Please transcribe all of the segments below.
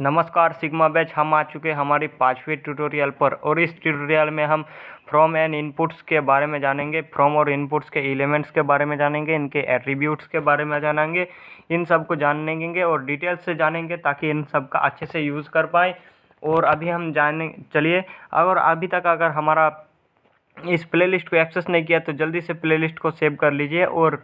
नमस्कार sigma batch, हम आ चुके हैं हमारी 5वीं ट्यूटोरियल पर और इस ट्यूटोरियल में हम फ्रॉम एंड इनपुट्स के बारे में जानेंगे। फ्रॉम और इनपुट्स के एलिमेंट्स के बारे में जानेंगे, इनके एट्रीब्यूट्स के बारे में जानेंगे, इन सब को जानेंगे और डिटेल्स से जानेंगे ताकि इन सब का अच्छे से यूज़ कर पाएँ। और अभी हम चलिए, अगर अभी तक अगर हमारा इस प्लेलिस्ट को एक्सेस नहीं किया तो जल्दी से प्लेलिस्ट को सेव कर लीजिए और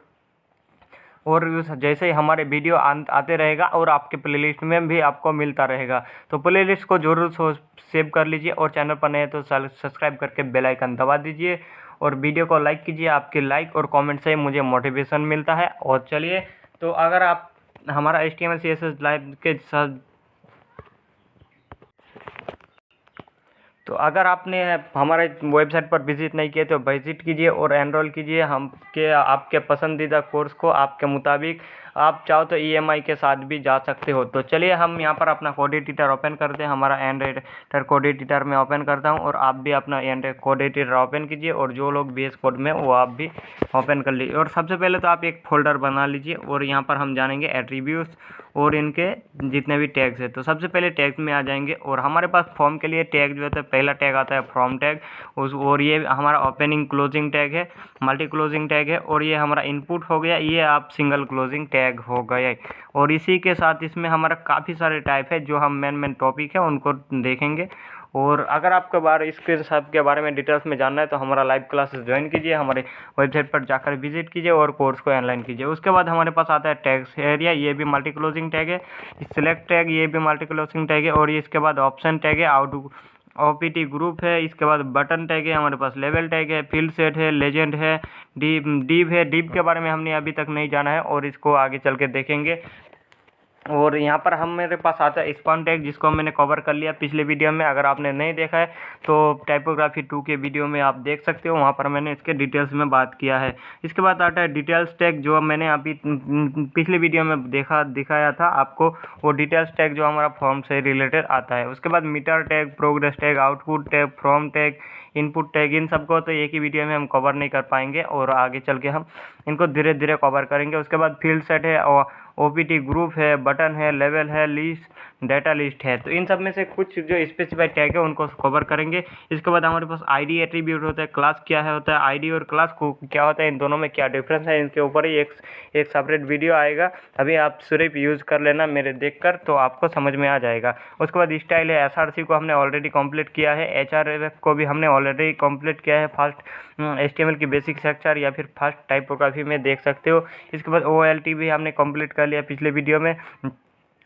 जैसे ही हमारे वीडियो आते रहेगा और आपके प्लेलिस्ट में भी आपको मिलता रहेगा। तो प्लेलिस्ट को ज़रूर सेव कर लीजिए और चैनल पर नए हैं तो सब्सक्राइब करके बेल आइकन दबा दीजिए और वीडियो को लाइक कीजिए। आपके लाइक और कमेंट से मुझे मोटिवेशन मिलता है। और चलिए, तो अगर आप हमारा HTML CSS लाइव के साथ तो अगर आपने हमारे वेबसाइट पर विज़िट नहीं किया तो विज़िट कीजिए और एनरोल कीजिए आपके पसंदीदा कोर्स को। आपके मुताबिक आप चाहो तो EMI के साथ भी जा सकते हो। तो चलिए, हम यहाँ पर अपना कोड एडिटर ओपन करते हैं। हमारा एंड्रॉइड कोड एडिटर में ओपन करता हूँ और आप भी अपना एंड्रॉइड कोड एडिटर ओपन कीजिए और जो लोग VS कोड में वो आप भी ओपन कर लीजिए। और सबसे पहले तो आप एक फोल्डर बना लीजिए और यहाँ पर हम जानेंगे एट्रीब्यूट्स और इनके जितने भी टैग्स है। तो सबसे पहले टैग्स में आ जाएंगे और हमारे पास फॉर्म के लिए टैग जो होता है, पहला टैग आता है फ्रॉम टैग और ये हमारा ओपनिंग क्लोजिंग टैग है, मल्टी क्लोजिंग टैग है और ये हमारा इनपुट हो गया, ये आप सिंगल क्लोजिंग टैग हो गए। और इसी के साथ इसमें हमारा काफ़ी सारे टाइप है जो हम मेन टॉपिक है उनको देखेंगे। और अगर आपके इसके सब के बारे में डिटेल्स में जानना है तो हमारा लाइव क्लासेस ज्वाइन कीजिए, हमारे वेबसाइट पर जाकर विजिट कीजिए और कोर्स को ऑनलाइन कीजिए। उसके बाद हमारे पास आता है टैग्स एरिया, ये भी मल्टी क्लोजिंग टैग है। सिलेक्ट टैग, ये भी मल्टी क्लोजिंग टैग है। और इसके बाद ऑप्शन टैग है, OPT ग्रुप है। इसके बाद बटन टैग है, हमारे पास लेवल टैग है, फील्ड सेट है, लेजेंड है, डिव है। डिव के बारे में हमने अभी तक नहीं जाना है और इसको आगे चल के देखेंगे। और यहाँ पर मेरे पास आता है स्पॉन टैग, जिसको मैंने कवर कर लिया पिछले वीडियो में। अगर आपने नहीं देखा है तो टाइपोग्राफी 2 के वीडियो में आप देख सकते हो, वहाँ पर मैंने इसके डिटेल्स में बात किया है। इसके बाद आता है डिटेल्स टैग, जो मैंने अभी पिछले वीडियो में दिखाया था आपको, वो डिटेल्स टैग जो हमारा फॉर्म से रिलेटेड आता है। उसके बाद meter tag, progress tag, output tag, from tag, input tag, इन सबको तो एक ही वीडियो में हम कवर नहीं कर पाएंगे और आगे चल के हम इनको धीरे धीरे कवर करेंगे। उसके बाद फील्ड सेट है, OPT ग्रुप है, बटन है, लेवल है, लिस्ट, डाटा लिस्ट है। तो इन सब में से कुछ जो स्पेसिफाइड टैग है उनको कवर करेंगे। इसके बाद हमारे पास ID एट्रीब्यूट होता है, क्लास क्या है होता है, ID और क्लास को क्या होता है, इन दोनों में क्या डिफरेंस है, इनके ऊपर ही एक सेपरेट वीडियो आएगा। अभी आप सिर्फ यूज़ कर लेना मेरे देखकर, तो आपको समझ में आ जाएगा। उसके बाद स्टाइल है, SRC को हमने ऑलरेडी कंप्लीट किया है, HRF को भी हमने ऑलरेडी कंप्लीट किया है, फर्स्ट HTML की बेसिक स्ट्रक्चर या फिर फर्स्ट टाइपोग्राफी में देख सकते हो। इसके बाद OLT भी हमने कंप्लीट कर लिया पिछले वीडियो में।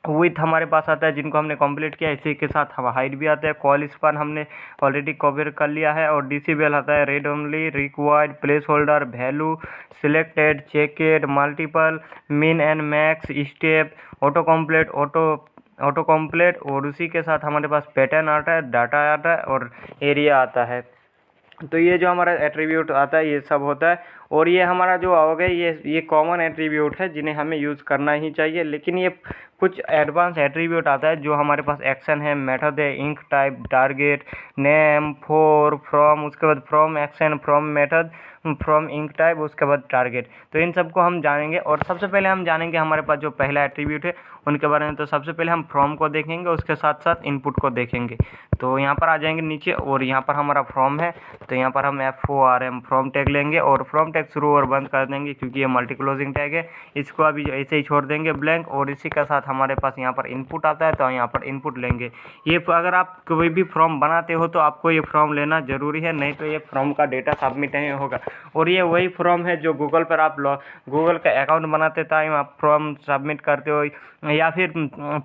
विथ हमारे पास आता है, जिनको हमने कंप्लीट किया। इसी के साथ हम हाइट भी आता है, कॉल स्पान हमने ऑलरेडी कवर कर लिया है। और डिसेबल आता है, read only, required, placeholder, value, selected, checked, multiple, min and max, step, autocomplete. और उसी के साथ हमारे पास पैटर्न आता है, डाटा आता है और एरिया आता है। तो ये जो हमारा एट्रीब्यूट आता है ये सब होता है। और ये हमारा जो हो गया, ये कॉमन एट्रीब्यूट है जिन्हें हमें यूज़ करना ही चाहिए। लेकिन ये कुछ एडवांस एट्रीब्यूट आता है जो हमारे पास एक्शन है, मेथड है, ink type, target, name, from, उसके बाद from action, from method, from ink type, उसके बाद टारगेट। तो इन सबको हम जानेंगे। और सबसे पहले हम जानेंगे हमारे पास जो पहला एट्रीब्यूट है उनके बारे में। तो सबसे पहले हम फ्रॉम को देखेंगे, उसके साथ साथ इनपुट को देखेंगे। तो यहाँ पर आ जाएंगे नीचे और यहाँ पर हमारा फ्रॉम है, तो यहाँ पर हम FORM फ्रॉम टैग लेंगे और फ्रॉम टैग शुरू और बंद कर देंगे क्योंकि ये मल्टी क्लोजिंग टैग है। इसको अभी ऐसे ही छोड़ देंगे ब्लैंक। और इसी के साथ हमारे पास यहाँ पर इनपुट आता है, तो यहाँ पर इनपुट लेंगे। ये अगर आप कोई भी फॉर्म बनाते हो तो आपको ये फॉर्म लेना ज़रूरी है, नहीं तो ये फॉर्म का डेटा सबमिट नहीं होगा। और ये वही फॉर्म है जो गूगल पर आप गूगल का अकाउंट बनाते टाइम आप फॉर्म सबमिट करते हो, या फिर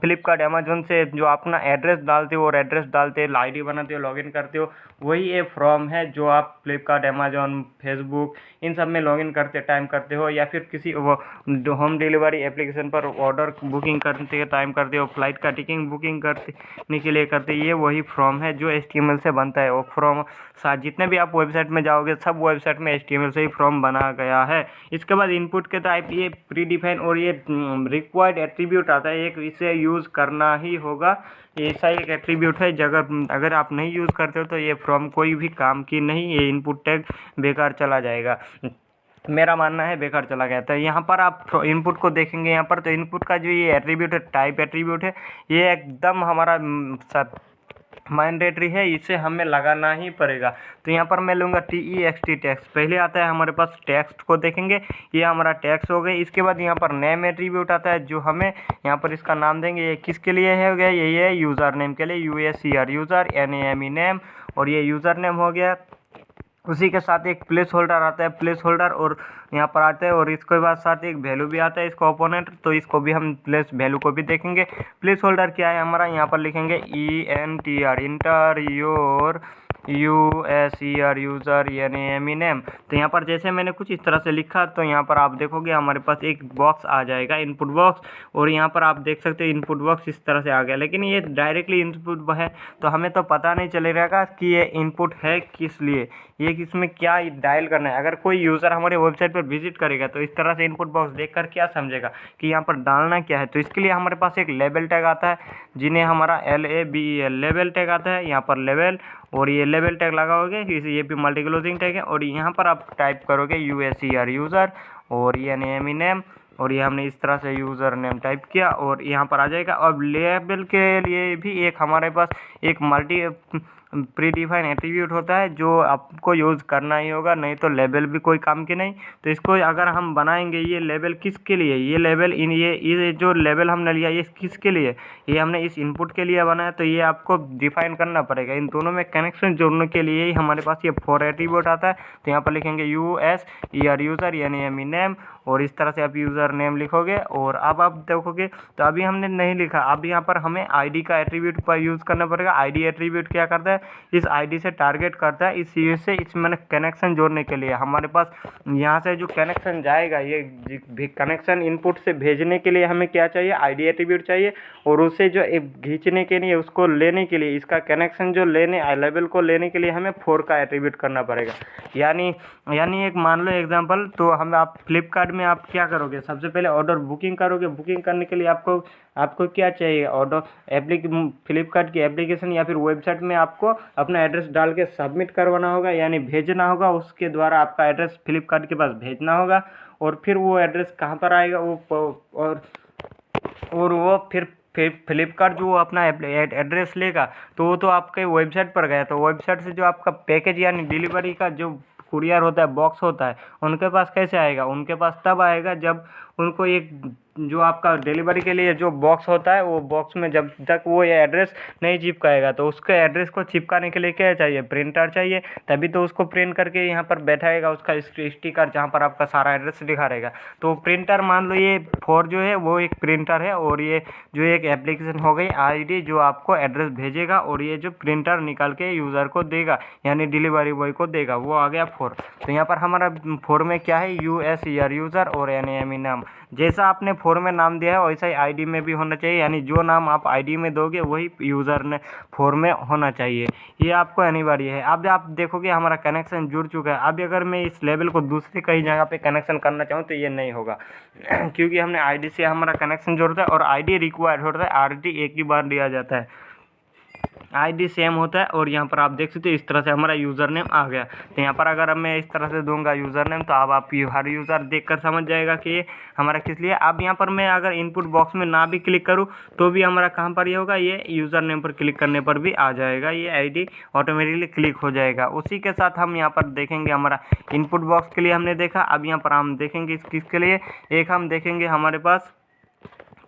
फ्लिपकार्ट, अमेजोन से जो अपना एड्रेस डालते हो और एड्रेस डालते हो, ID बनाते हो, लॉगिन करते हो, वही ये फॉर्म है जो आप फ्लिपकार्ट, अमेजोन, फेसबुक, इन सब में लॉगिन करते टाइम करते हो, या फिर किसी होम डिलीवरी एप्लीकेशन पर ऑर्डर बुकिंग करते टाइम करते हो, फ्लाइट का टिकट बुकिंग करने के लिए करते। ये वही फॉर्म है जो HTML से बनता है। वो फॉर्म जितने भी आप वेबसाइट में जाओगे सब वेबसाइट में HTML से ही फॉर्म बना गया है। इसके बाद इनपुट के टाइप, ये प्री डिफाइन और ये रिक्वायर्ड एट्रीब्यूट आता है एक, इसे यूज़ करना ही होगा। ऐसा एक एट्रीब्यूट है अगर आप नहीं यूज़ करते हो तो ये फॉर्म कोई भी काम की नहीं, ये इनपुट टैग बेकार चला जाएगा। मेरा मानना है बेकार चला गया। तो यहाँ पर आप इनपुट को देखेंगे, यहाँ पर तो इनपुट का जो ये एट्रीब्यूट है, टाइप एट्रीब्यूट है, ये एकदम हमारा मैंडेटरी है, इसे हमें लगाना ही पड़ेगा। तो यहाँ पर मैं लूँगा TEXT टेक्स्ट। पहले आता है हमारे पास टेक्स्ट को देखेंगे, ये हमारा टेक्स्ट हो गया। इसके बाद यहाँ पर नेम एट्रीब्यूट आता है, जो हमें यहाँ पर इसका नाम देंगे। ये किसके लिए है हो गया, ये है यूज़र नेम के लिए, USER यूज़र, NAME नेम, और ये यूज़र नेम हो गया। उसी के साथ एक प्लेस होल्डर आता है, प्लेस होल्डर, और यहाँ पर आता है, और इसके बाद साथ एक वैल्यू भी आता है इसको ओपोनेंट, तो इसको भी हम प्लेस वैल्यू को भी देखेंगे। प्लेस होल्डर क्या है हमारा, यहाँ पर लिखेंगे ENTR, inter your USER user NAME name. तो यहाँ पर जैसे मैंने कुछ इस तरह से लिखा, तो यहाँ पर आप देखोगे हमारे पास एक बॉक्स आ जाएगा, इनपुट बॉक्स, और यहाँ पर आप देख सकते हो इनपुट बॉक्स इस तरह से आ गया। लेकिन ये डायरेक्टली इनपुट है, तो हमें तो पता नहीं चलेगा कि ये इनपुट है किस लिए, ये इसमें क्या डायल करना है। अगर कोई यूज़र हमारे वेबसाइट पर विजिट करेगा तो इस तरह से इनपुट बॉक्स देखकर क्या समझेगा कि यहाँ पर डालना क्या है। तो इसके लिए हमारे पास एक लेबल टैग आता है, जिन्हें हमारा LABEL लेबल टैग आता है, यहाँ पर लेवल, और ये लेबल टैग लगाओगे, ये भी मल्टी क्लोजिंग टैग है, और यहाँ पर आप टाइप करोगे USER यूज़र और NAME नेम, और ये हमने इस तरह से यूज़र नेम टाइप किया और यहाँ पर आ जाएगा। अब लेबल के लिए भी एक हमारे पास एक मल्टी प्री डिफाइन एट्रीब्यूट होता है, जो आपको यूज़ करना ही होगा, नहीं तो लेबल भी कोई काम की नहीं। तो इसको अगर हम बनाएंगे, ये लेबल किसके लिए, ये लेबल ये जो लेबल हमने लिया ये किसके लिए, ये हमने इस इनपुट के लिए बनाया, तो ये आपको डिफाइन करना पड़ेगा। इन दोनों में कनेक्शन जोड़ने के लिए ही हमारे पास ये 4 एट्रीब्यूट आता है। तो यहाँ पर लिखेंगे USER यूज़र NAME नेम, और इस तरह से आप यूज़र नेम लिखोगे। और अब आप देखोगे तो अभी हमने नहीं लिखा, अब यहाँ पर हमें ID का एट्रीब्यूट पर यूज़ करना पड़ेगा। ID एट्रीब्यूट क्या करता है, इस ID से टारगेट करता है, इस चीज़ से इस मैंने कनेक्शन जोड़ने के लिए हमारे पास यहाँ से जो कनेक्शन जाएगा, ये कनेक्शन इनपुट से भेजने के लिए हमें क्या चाहिए, ID एट्रीब्यूट चाहिए, और उसे जो खींचने के लिए, उसको लेने के लिए, इसका कनेक्शन जो लेने लेवल को लेने के लिए हमें 4 का एट्रीब्यूट करना पड़ेगा। यानी एक मान लो एग्जांपल, तो हम आप फ्लिपकार्ट में आप क्या करोगे, सबसे पहले ऑर्डर बुकिंग करोगे। बुकिंग करने के लिए आपको क्या चाहिए, ऑर्डर फ्लिपकार्ट की एप्लीकेशन या फिर वेबसाइट में आपको अपना एड्रेस डाल के सबमिट करवाना होगा, यानी भेजना होगा। उसके द्वारा आपका एड्रेस फ्लिपकार्ट के पास भेजना होगा, और फिर वो एड्रेस कहाँ पर आएगा, वो फिर फ्लिपकार्ट जो अपना एड्रेस लेगा, तो वो तो आपके वेबसाइट पर गया, तो वेबसाइट से जो आपका पैकेज यानी डिलीवरी का जो कुरियर होता है, बॉक्स होता है, उनके पास कैसे आएगा, उनके पास तब आएगा जब उनको एक जो आपका डिलीवरी के लिए जो बॉक्स होता है, वो बॉक्स में जब तक वो ये एड्रेस नहीं चिपकाएगा, तो उसके एड्रेस को चिपकाने के लिए क्या चाहिए, प्रिंटर चाहिए, तभी तो उसको प्रिंट करके यहाँ पर बैठाएगा उसका स्टिकर, जहाँ पर आपका सारा एड्रेस दिखा रहेगा। तो प्रिंटर मान लो ये 4 जो है वो एक प्रिंटर है, और ये जो एक एप्लीकेशन हो गई ID जो आपको एड्रेस भेजेगा, और ये जो प्रिंटर निकाल के यूज़र को देगा यानी डिलीवरी बॉय को देगा, वो आ गया 4। तो यहाँ पर हमारा 4 में क्या है, USER यूज़र और NAME नाम। जैसा आपने 4 में नाम दिया है वैसा ही ID में भी होना चाहिए, यानी जो नाम आप ID में दोगे वही यूज़र ने 4 में होना चाहिए, ये आपको अनिवार्य है। अब आप देखोगे हमारा कनेक्शन जुड़ चुका है। अब अगर मैं इस लेवल को दूसरी कहीं जगह पे कनेक्शन करना चाहूँ तो ये नहीं होगा क्योंकि हमने ID से हमारा कनेक्शन जोड़ता है, और ID रिक्वायर्ड होता है, RD एक ही बार दिया जाता है, ID सेम होता है। और यहाँ पर आप देख सकते हो इस तरह से हमारा यूज़र नेम आ गया। तो यहाँ पर अगर मैं इस तरह से दूंगा यूज़र नेम, तो अब आप हर यूज़र देखकर समझ जाएगा कि ये हमारा किस लिए। अब यहाँ पर मैं अगर इनपुट बॉक्स में ना भी क्लिक करूँ तो भी हमारा कहाँ पर ये होगा, ये यूज़र नेम पर क्लिक करने पर भी आ जाएगा, ये ID ऑटोमेटिकली क्लिक हो जाएगा। उसी के साथ हम यहाँ पर देखेंगे हमारा इनपुट बॉक्स के लिए हमने देखा। अब यहाँ पर हम देखेंगे किसके लिए, एक हम देखेंगे हमारे पास,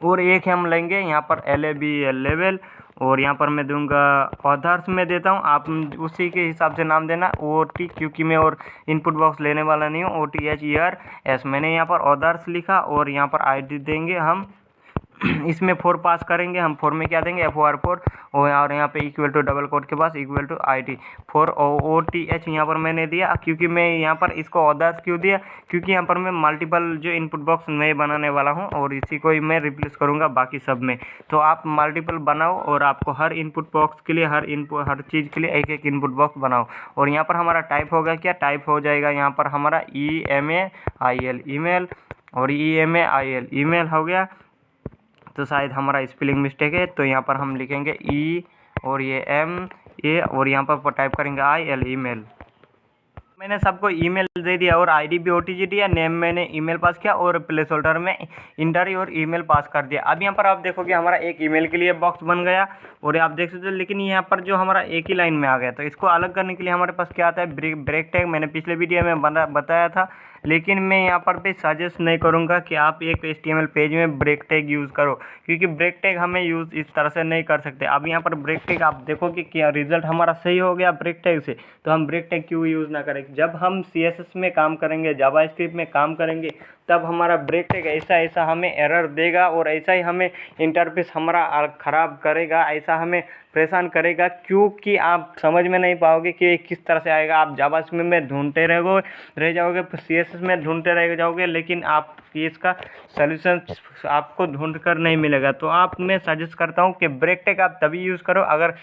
और एक हम लेंगे यहाँ पर LABEL लेवल, और यहाँ पर मैं दूंगा ऑथर्स में देता हूँ, आप उसी के हिसाब से नाम देना OT, क्योंकि मैं और इनपुट बॉक्स लेने वाला नहीं हूँ। OTHERS मैंने यहाँ पर ऑथर्स लिखा, और यहाँ पर ID देंगे हम इसमें 4 पास करेंगे हम। 4 में क्या देंगे, FOR4, और यहाँ पे इक्वल टू डबल कोट के पास इक्वल टू ID 4 OTH यहाँ पर मैंने दिया। क्योंकि मैं यहाँ पर इसको अदर्स क्यों दिया, क्योंकि यहाँ पर मैं मल्टीपल जो इनपुट बॉक्स मैं बनाने वाला हूँ, और इसी को ही मैं रिप्लेस करूँगा बाकी सब में। तो आप मल्टीपल बनाओ, और आपको हर इनपुट बॉक्स के लिए हर चीज़ के लिए एक एक इनपुट बॉक्स बनाओ। और यहाँ पर हमारा टाइप होगा क्या, टाइप हो जाएगा यहाँ पर हमारा EMAIL ईमेल, और EMAIL ईमेल हो गया। तो शायद हमारा स्पेलिंग मिस्टेक है, तो यहाँ पर हम लिखेंगे E और ये MA, और यहाँ पर टाइप करेंगे IL ईमेल। मैंने सबको ईमेल दे दिया और आईडी भी ओटीजी दिया, नेम मैंने ईमेल पास किया और प्लेस होल्डर में इंटर और ईमेल पास कर दिया। अब यहाँ पर आप देखोगे हमारा एक ईमेल के लिए बॉक्स बन गया और आप देख सकते हो, लेकिन यहाँ पर जो हमारा एक ही लाइन में आ गया। तो इसको अलग करने के लिए हमारे पास क्या आता है, ब्रेक टैग। मैंने पिछले वीडियो में बताया था, लेकिन मैं यहाँ पर भी सजेस्ट नहीं करूँगा कि आप एक HTML पेज में ब्रेक टैग यूज़ करो, क्योंकि ब्रेक टैग हमें यूज़ इस तरह से नहीं कर सकते। अब यहाँ पर ब्रेक टैग आप देखो कि क्या रिजल्ट हमारा सही हो गया ब्रेक टैग से, तो हम ब्रेक टैग क्यों यूज़ ना करें। जब हम CSS में काम करेंगे, जावास्क्रिप्ट में काम करेंगे, तब हमारा ब्रेक टैग ऐसा हमें एरर देगा और ऐसा ही हमें इंटरफेस हमारा ख़राब करेगा, ऐसा हमें परेशान करेगा, क्योंकि आप समझ में नहीं पाओगे कि ये किस तरह से आएगा। आप जावास्क्रिप्ट में ढूंढते रह जाओगे, CSS में ढूंढते रह जाओगे, लेकिन आप इसका सलूशन आपको ढूंढ कर नहीं मिलेगा। तो आप मैं सजेस्ट करता हूँ कि ब्रेक टैग आप तभी यूज़ करो अगर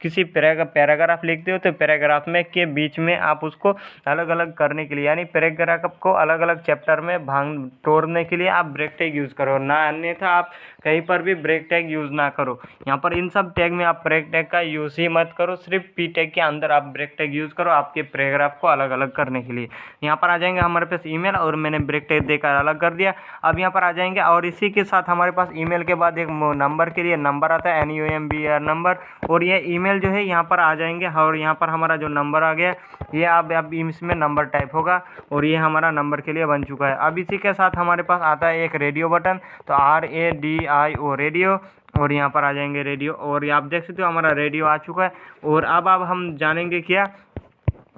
किसी पैराग्राफ लिखते हो तो पैराग्राफ में के बीच में आप उसको अलग अलग करने के लिए, यानी पैराग्राफ को अलग अलग चैप्टर में भांग तोड़ने के लिए आप ब्रेक टैग यूज़ करो, ना अन्यथा आप कहीं पर भी ब्रेक टैग यूज़ ना करो। यहाँ पर इन सब टैग में आप ब्रेक टैग का यूज़ ही मत करो, सिर्फ P टैग के अंदर आप ब्रेक टैग यूज़ करो आपके पैराग्राफ को अलग अलग करने के लिए। यहाँ पर आ जाएंगे हमारे पास ईमेल और मैंने ब्रेक टैग देकर अलग कर दिया। अब यहाँ पर आ जाएंगे और इसी के साथ हमारे पास ईमेल के बाद एक नंबर के लिए नंबर आता है, NUMBR नंबर, और ये ईमेल जो है यहाँ पर आ जाएंगे और यहाँ पर हमारा जो नंबर आ गया ये अब इसमें नंबर टाइप होगा और ये हमारा नंबर के लिए बन चुका है। अब इसी के साथ हमारे पास आता है एक रेडियो बटन, तो RADIO रेडियो, और यहाँ पर आ जाएंगे रेडियो, और ये आप देख सकते हो हमारा रेडियो आ चुका है। और अब हम जानेंगे क्या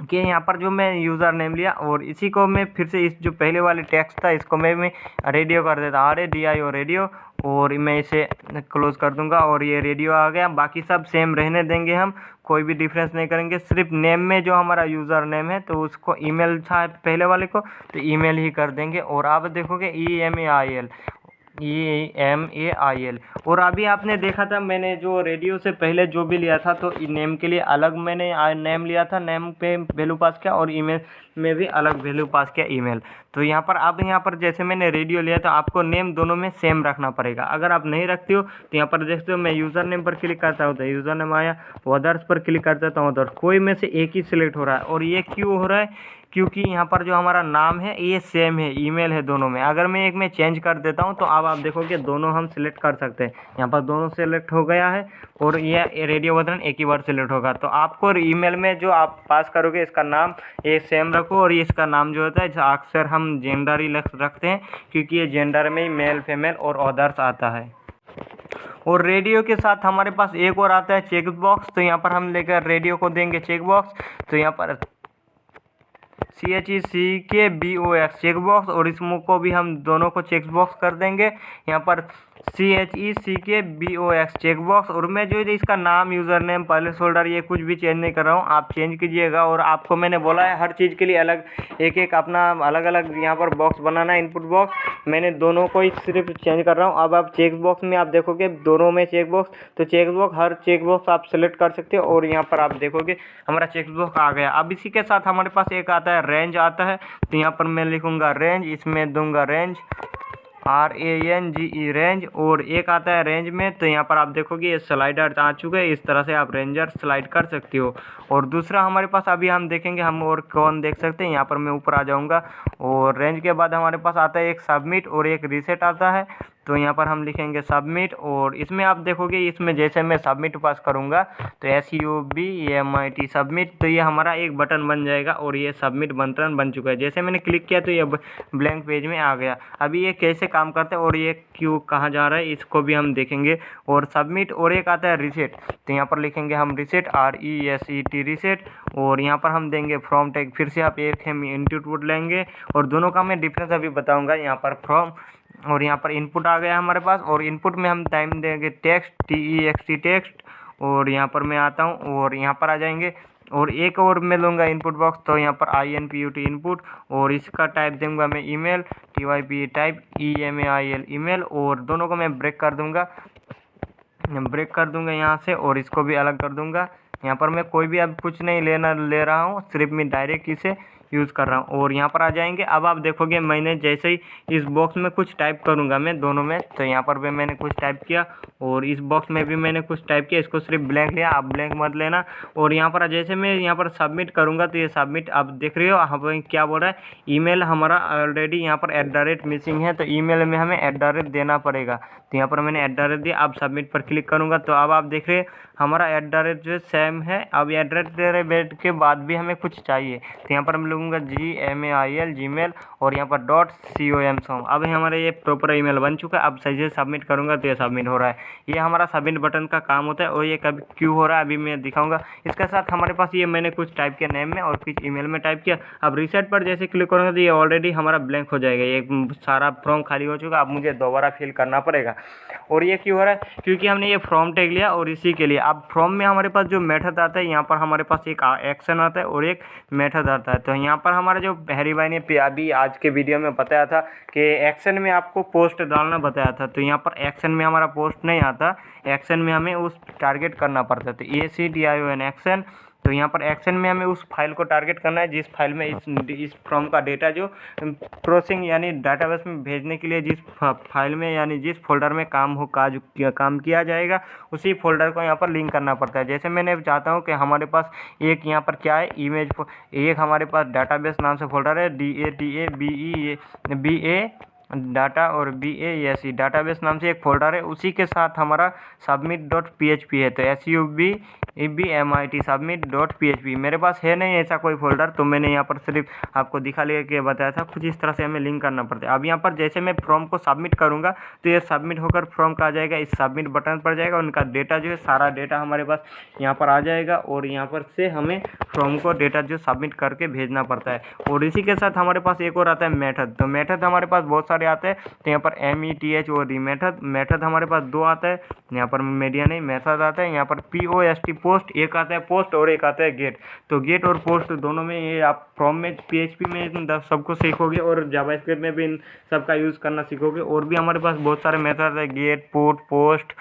कि यहाँ पर जो मैं यूज़र नेम लिया और इसी को मैं फिर से इस जो पहले वाले टेक्स्ट था इसको मैं रेडियो कर देता, RADIO रेडियो, और मैं इसे क्लोज़ कर दूंगा और ये रेडियो आ गया। बाकी सब सेम रहने देंगे, हम कोई भी डिफरेंस नहीं करेंगे, सिर्फ नेम में जो हमारा यूज़र नेम है तो उसको ईमेल था पहले वाले को तो ईमेल ही कर देंगे। और आप देखोगे EMAIL, और अभी आपने देखा था मैंने जो रेडियो से पहले जो भी लिया था तो नेम के लिए अलग मैंने नेम लिया था, नेम पे वैल्यू पास किया, और ईमेल में भी अलग वैल्यू पास किया ईमेल। तो यहाँ पर जैसे मैंने रेडियो लिया तो आपको नेम दोनों में सेम रखना पड़ेगा। अगर आप नहीं रखते हो तो यहाँ पर देखते हो मैं यूज़र नेम पर क्लिक करता हूँ तो यूज़र नेम आया, अदर्स पर क्लिक कर देता हूँ अदर्स, कोई में से एक ही सिलेक्ट हो रहा है। और ये क्यों हो रहा है, क्योंकि यहाँ पर जो हमारा नाम है ये सेम है, ईमेल है दोनों में। अगर मैं एक में चेंज कर देता हूँ तो अब आप देखोगे दोनों हम सिलेक्ट कर सकते हैं। यहाँ पर दोनों सिलेक्ट हो गया है और ये रेडियो बटन एक ही बार सिलेक्ट होगा। तो आपको ईमेल में जो आप पास करोगे इसका नाम ये सेम रखो, और ये इसका नाम जो होता है अक्सर हम जेंडर ही रखते हैं, क्योंकि ये जेंडर में ही मेल फीमेल और अदर्स आता है। और रेडियो के साथ हमारे पास एक और आता है चेक बॉक्स, तो यहाँ पर हम लेकर रेडियो को देंगे चेक बॉक्स, तो यहाँ पर CHECKBOX चेक बॉक्स, और इसको भी हम दोनों को चेक बॉक्स कर देंगे। यहाँ पर CHECKBOX चेक बॉक्स, और मैं जो इसका नाम यूज़र नेम प्लेस होल्डर ये कुछ भी चेंज नहीं कर रहा हूँ, आप चेंज कीजिएगा। और आपको मैंने बोला है हर चीज़ के लिए अलग एक अपना अलग अलग यहाँ पर बॉक्स बनाना है, इनपुट बॉक्स। मैंने दोनों को ही सिर्फ चेंज कर रहा हूँ। अब आप चेक बॉक्स में आप देखोगे दोनों में चेक बॉक्स, तो चेक बॉक्स हर चेक बॉक्स आप सेलेक्ट कर सकते हो, और यहाँ पर आप देखोगे हमारा चेक बॉक्स आ गया। अब इसी के साथ हमारे पास एक आता है रेंज आता है, तो यहाँ पर मैं लिखूँगा रेंज, इसमें दूंगा रेंज RANGE रेंज, और एक आता है रेंज में, तो यहाँ पर आप देखोगे ये स्लाइडर आ चुके हैं, इस तरह से आप रेंजर स्लाइड कर सकते हो। और दूसरा हमारे पास अभी हम देखेंगे हम और कौन देख सकते हैं, यहाँ पर मैं ऊपर आ जाऊँगा, और रेंज के बाद हमारे पास आता है एक सबमिट और एक रीसेट आता है, तो यहाँ पर हम लिखेंगे सबमिट। और इसमें आप देखोगे इसमें जैसे मैं सबमिट पास करूँगा तो SUBMIT सबमिट, तो ये हमारा एक बटन बन जाएगा और ये सबमिट बटन बन चुका है। जैसे मैंने क्लिक किया तो ये ब्लैंक पेज में आ गया। अभी ये कैसे काम करता है और ये क्यों कहाँ जा रहा है इसको भी हम देखेंगे। और सबमिट, और एक आता है रीसेट, तो यहाँ पर लिखेंगे हम रीसेट RESET रीसेट, और यहाँ पर हम देंगे फ्रॉम टैग, फिर से आप एक हम इनपुट लेंगे, और दोनों का मैं डिफरेंस अभी बताऊँगा। यहाँ पर फ्रॉम, और यहाँ पर इनपुट आ गया हमारे पास, और इनपुट में हम टाइम देंगे टेक्स्ट TEXT टेक्स्ट, और यहाँ पर मैं आता हूँ और यहाँ पर आ जाएंगे, और एक और मैं लूँगा इनपुट बॉक्स, तो यहाँ पर INPUT इनपुट, और इसका टाइप दूंगा मैं email TYP type EMAIL email, और दोनों को मैं ब्रेक कर दूंगा यहाँ से, और इसको भी अलग कर दूंगा। यहाँ पर मैं कोई भी अब कुछ नहीं ले रहा हूँ, सिर्फ मैं डायरेक्ट इसे यूज़ कर रहा हूँ। और यहाँ पर आ जाएंगे। अब आप देखोगे मैंने जैसे ही इस बॉक्स में कुछ टाइप करूँगा मैं दोनों में, तो यहाँ पर भी मैंने कुछ टाइप किया और इस बॉक्स में भी मैंने कुछ टाइप किया। इसको सिर्फ ब्लैंक लिया, आप ब्लैंक मत लेना। और यहाँ पर जैसे मैं यहाँ पर सबमिट करूँगा तो ये सबमिट आप देख रहे हो हमें क्या बोल रहा है, ईमेल हमारा ऑलरेडी यहाँ पर @ मिसिंग है, तो ईमेल में हमें @ देना पड़ेगा। तो यहाँ पर मैंने @ दिया। अब सबमिट पर क्लिक करूँगा तो अब आप देख रहे हैं हमारा @ जो सेम है। अब एड्रेस दे बैठ के बाद भी हमें कुछ चाहिए, तो यहाँ पर मैं लूँगा GMAIL जीमेल और यहाँ पर .com। अब हमारा ये प्रॉपर ईमेल बन चुका है। अब सही से सबमिट करूँगा तो ये सबमिट हो रहा है। ये हमारा सबमिट बटन का काम होता है। और ये कभी क्यों हो रहा है अभी मैं दिखाऊंगा। इसके साथ हमारे पास ये मैंने कुछ टाइप किया नेम में और कुछ ईमेल में टाइप किया। अब रीसेट पर जैसे क्लिक करूँगा तो ये ऑलरेडी हमारा ब्लैंक हो जाएगा, ये सारा फॉर्म खाली हो चुका। अब मुझे दोबारा फिल करना पड़ेगा। और ये क्यों हो रहा है, क्योंकि हमने ये फॉर्म टैग लिया और इसी के लिए। अब फॉर्म में हमारे पास जो मेथड आता है, यहाँ पर हमारे पास एक एक्शन आता है और एक मेथड आता है। तो यहाँ पर हमारा जो हरी भाई ने अभी आज के वीडियो में बताया था कि एक्शन में आपको पोस्ट डालना बताया था, तो यहाँ पर एक्शन में हमारा पोस्ट नहीं आता, एक्शन में हमें उस टारगेट करना पड़ता है। तो ACTION एक्शन, तो यहाँ पर एक्शन में हमें उस फाइल को टारगेट करना है जिस फाइल में इस फॉर्म का डेटा जो प्रोसेसिंग यानी डाटाबेस में भेजने के लिए जिस फाइल में यानी जिस फोल्डर में काम किया जाएगा उसी फोल्डर को यहाँ पर लिंक करना पड़ता है। जैसे मैंने चाहता हूँ कि हमारे पास एक यहाँ पर क्या है इमेज, एक हमारे पास डाटाबेस नाम से फोल्डर है DATA डाटा और BASE डाटाबेस नाम से एक फोल्डर है, उसी के साथ हमारा submit.php है। तो SUBMIT submit.php मेरे पास है नहीं ऐसा कोई फोल्डर, तो मैंने यहाँ पर सिर्फ आपको दिखा लिया कि बताया था कुछ इस तरह से हमें लिंक करना पड़ता है। अब यहाँ पर जैसे मैं फॉर्म को सबमिट करूँगा तो ये सबमिट होकर फॉर्म का आ जाएगा, इस सबमिट बटन पर जाएगा, उनका डेटा जो है सारा डेटा हमारे पास यहाँ पर आ जाएगा और यहाँ पर से हमें फॉर्म को डेटा जो सबमिट करके भेजना पड़ता है। और इसी के साथ हमारे पास एक और आता है मेथड। तो मेथड हमारे पास बहुत सारे आते हैं, तो यहाँ पर METH और मेथड हमारे पास 2 आता है। यहाँ पर मीडिया नहीं मेथड आता है, यहाँ पर POST पोस्ट एक आता है पोस्ट और एक आता है गेट। तो गेट और पोस्ट दोनों में ये आप फॉर्म में PHP में सबको सीखोगे और जावास्क्रिप्ट में भी इन सबका यूज़ करना सीखोगे। और भी हमारे पास बहुत सारे मेथड है, गेट, पुट, पोस्ट,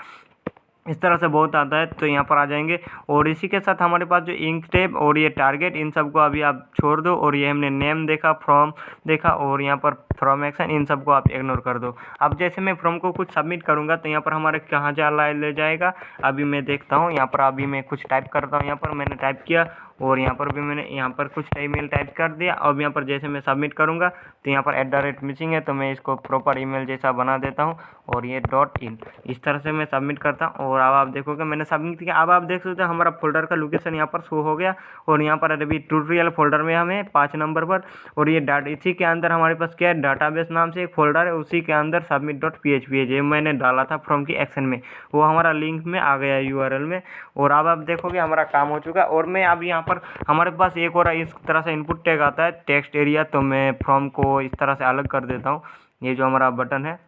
इस तरह से बहुत आता है। तो यहाँ पर आ जाएंगे। और इसी के साथ हमारे पास जो इंक टैब और ये टारगेट, इन सबको अभी आप छोड़ दो। और ये हमने नेम देखा, फॉर्म देखा और यहाँ पर फ्रॉम एक्शन, इन सबको आप इग्नोर कर दो। अब जैसे मैं फॉर्म को कुछ सबमिट करूँगा तो यहाँ पर हमारे कहाँ ले जाएगा अभी मैं देखता हूँ। यहाँ पर अभी मैं कुछ टाइप करता हूँ, यहाँ पर मैंने टाइप किया और यहाँ पर भी मैंने यहाँ पर कुछ ईमेल टाइप कर दिया। अब यहाँ पर जैसे मैं सबमिट करूँगा तो यहाँ पर @ मिसिंग है, तो मैं इसको प्रॉपर ईमेल जैसा बना देता हूँ और ये .in इस तरह से मैं सबमिट करता हूँ। और अब आप देखोगे मैंने सबमिट किया। अब आप देख सकते हो हमारा फोल्डर का लोकेशन यहाँ पर शो हो गया और यहाँ पर अभी ट्यूटोरियल फोल्डर में हमें 5 नंबर पर। और ये इसी के अंदर हमारे पास क्या है, डाटाबेस नाम से एक फोल्डर है, उसी के अंदर submit.php है, जो मैंने डाला था फॉर्म की एक्शन में, वो हमारा लिंक में आ गया URL में। और अब आप देखोगे हमारा काम हो चुका है। और मैं अब यहाँ पर हमारे पास एक और इस तरह से इनपुट टैग आता है टेक्स्ट एरिया, तो मैं फॉर्म को इस तरह से अलग कर देता हूँ। ये जो हमारा बटन है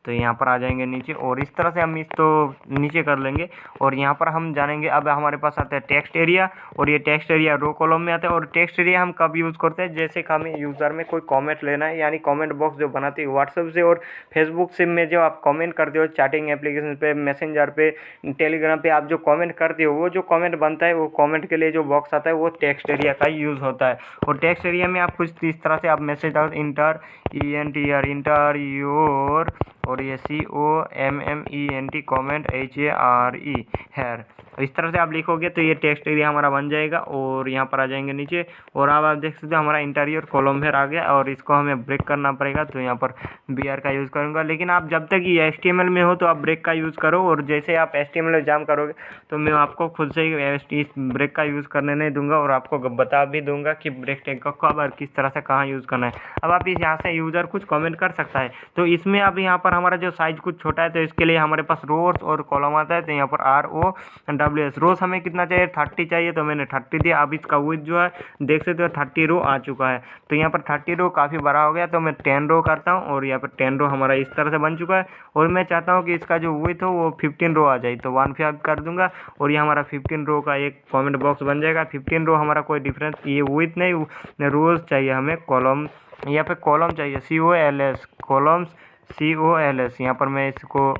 तो यहाँ पर आ जाएंगे नीचे और इस तरह से हम इसको नीचे कर लेंगे। और यहाँ पर हम जानेंगे। अब हमारे पास आता है टेक्स्ट एरिया और ये टेक्स्ट एरिया रो कॉलम में आता है। और टेक्स्ट एरिया हम कब यूज़ करते हैं, जैसे कि हमें यूज़र में कोई कमेंट लेना है, यानी कमेंट बॉक्स जो बनाते हैं व्हाट्सएप से और फेसबुक से में जो आप कमेंट करते हो चैटिंग एप्लीकेशन पे, मैसेंजर पे, टेलीग्राम पे, आप जो कमेंट करते हो वो जो कमेंट बनता है वो कमेंट के लिए जो बॉक्स आता है वो टेक्स्ट एरिया का यूज़ होता है। और टेक्स्ट एरिया में आप कुछ इस तरह से आप मैसेज डाल इंटर योर और ये COMMENT कमेंट HARE हैर, इस तरह से आप लिखोगे तो ये टेक्स्ट एरिया हमारा बन जाएगा। और यहाँ पर आ जाएंगे नीचे और अब आप देख सकते हो हमारा इंटीरियर कॉलम हेयर आ गया और इसको हमें ब्रेक करना पड़ेगा। तो यहाँ पर BR का यूज़ करूँगा, लेकिन आप जब तक ये HTML में हो तो आप ब्रेक का यूज़ करो। और जैसे आप HTML में जाम करोगे तो मैं आपको खुद से ही इस ब्रेक का यूज़ करने नहीं दूंगा और आपको बता भी दूंगा कि ब्रेक टैग का कब और किस तरह से कहाँ यूज़ करना है। अब आप इस यहाँ से यूज़र कुछ कमेंट कर सकता है। तो इसमें अब यहाँ पर हमारा जो साइज कुछ छोटा है तो इसके लिए हमारे पास रोज और कॉलम आता है। तो यहाँ पर ROWS रोज हमें कितना चाहिए, 30 चाहिए, तो मैंने 30 दिया। अब इसका विड्थ जो है देख सकते हो 30 रो आ चुका है। तो यहाँ पर 30 रो काफ़ी बड़ा हो गया, तो मैं 10 रो करता हूँ और यहाँ पर 10 रो हमारा इस तरह से बन चुका है। और मैं चाहता हूँ कि इसका जो विड्थ हो वो 15 रो आ जाए, तो 15 कर दूंगा और ये हमारा 15 रो का एक कमेंट बॉक्स बन जाएगा। 15 रो हमारा कोई डिफरेंस, ये विड्थ नहीं रोज चाहिए हमें, कॉलम यहाँ पे कॉलम चाहिए COLS कॉलम्स COLS। यहाँ पर मैं इसको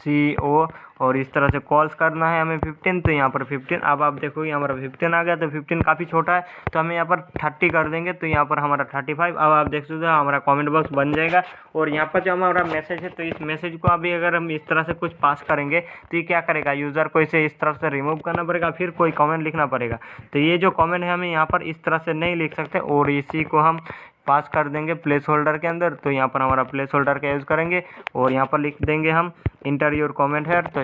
CO और इस तरह से कॉल्स करना है हमें 15, तो यहाँ पर 15। अब आप देखोगे हमारा 15 आ गया, तो 15 काफ़ी छोटा है तो हमें यहाँ पर 30 कर देंगे, तो यहाँ पर हमारा 35। अब आप देख सकते हो हमारा कमेंट बॉक्स बन जाएगा। और यहाँ पर जो हमारा मैसेज है, तो इस मैसेज को अभी अगर हम इस तरह से कुछ पास करेंगे तो ये क्या करेगा, यूज़र को इसे इस तरह से रिमूव करना पड़ेगा, फिर कोई कमेंट लिखना पड़ेगा। तो ये जो कमेंट है हमें यहाँ पर इस तरह से नहीं लिख सकते, और इसी को हम पास कर देंगे प्लेस होल्डर के अंदर। तो यहाँ पर हमारा प्लेस होल्डर का यूज़ करेंगे और यहाँ पर लिख देंगे हम इंटर योर कमेंट है, तो